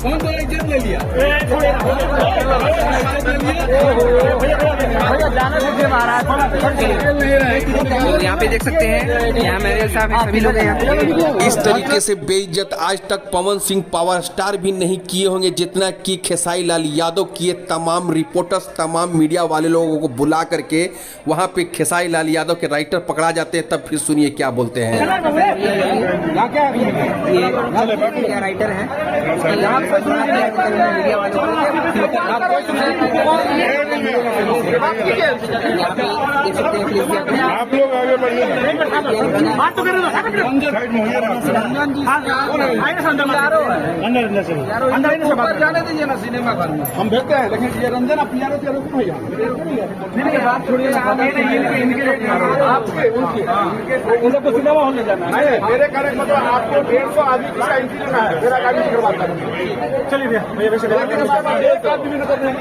कौन सा इज्जत ले लिया? यहाँ पे देख सकते हैं, यहाँ मेरे साहब सभी लोग हैं। इस तरीके से बेइज्जत आज तक पवन सिंह पावर स्टार भी नहीं किए होंगे जितना कि खेसारी लाल यादव किए। तमाम रिपोर्टर्स, तमाम मीडिया वाले लोगों को बुला करके वहां पे खेसारी लाल यादव के राइटर पकड़ा जाते हैं। तब फिर सुनिए क्या बोलते हैं। ये राइटर हैं, मीडिया वालों आप लोग आगे बढ़िए। अंदर जाने दीजिए ना सिनेमा घर में, हम भेजते हैं। लेकिन ये रंजन आप पियानो के रूप भैया बात छोड़िए, आपके उन लोग को सिनेमा हॉल में जाना है। मेरे कहने का मतलब आपको 150 आदमी का एंट्री लेना है, मेरा गाड़ी की बात करेंगे। चलिए भैया वैसे एक आदमी भी नजर नहीं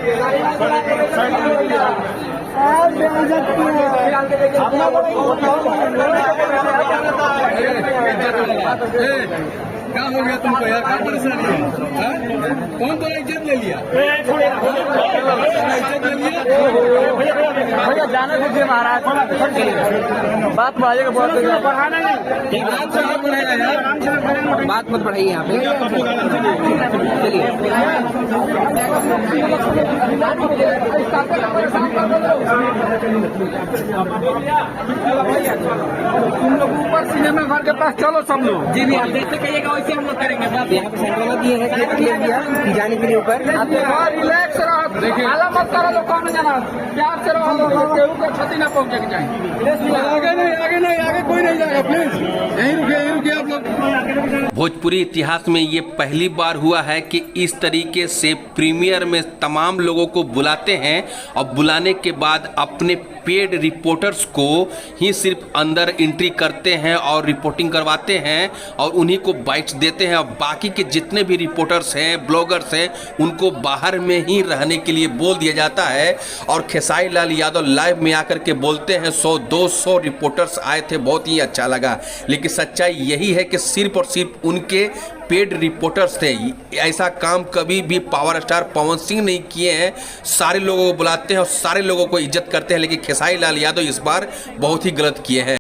क्या हो गया तुमको यार? क्या परेशानी है? कौन तो इज्जत ले लिया? इज्जत ले लिया? भैया जाने दीजिए महाराज, बात बढ़ाइएगा, बढ़ाना नहीं, बात मत बढ़ाइए यहाँ पे। चलिए तुम लोग ऊपर सिनेमा घर के पास चलो सब लोग। जी भी आप जैसे कहिएगा वैसे हम लोग करेंगे। यहाँ पे सेंट्रल दिए हैं, क्लियर दिया जाने के लिए ऊपर। रिलैक्स रहो, देखिए आला मत करो, लोग कौन जाना, प्यार से रहो, केहू को क्षति न पहुंचे के जाए। आगे नहीं, आगे कोई नहीं जाएगा। प्लीज यहीं रुकिए आप लोग। भोजपुरी इतिहास में ये पहली बार हुआ है कि इस तरीके से प्रीमियर में तमाम लोगों को बुलाते हैं और बुलाने के बाद अपने पेड रिपोर्टर्स को ही सिर्फ अंदर एंट्री करते हैं और रिपोर्टिंग करवाते हैं और उन्हीं को बाइट्स देते हैं। और बाकी के जितने भी रिपोर्टर्स हैं, ब्लॉगर्स हैं, उनको बाहर में ही रहने के लिए बोल दिया जाता है। और खेसारी लाल यादव लाइव में आकर के बोलते हैं 100-200 रिपोर्टर्स आए थे, बहुत ही अच्छा लगा। लेकिन सच्चाई यही है कि सिर्फ और सिर्फ उनके पेड रिपोर्टर्स थे। ऐसा काम कभी भी पावर स्टार पवन सिंह नहीं किए हैं। सारे लोगों को बुलाते हैं और सारे लोगों को इज्जत करते हैं, लेकिन खेसारी लाल यादव इस बार बहुत ही गलत किए हैं।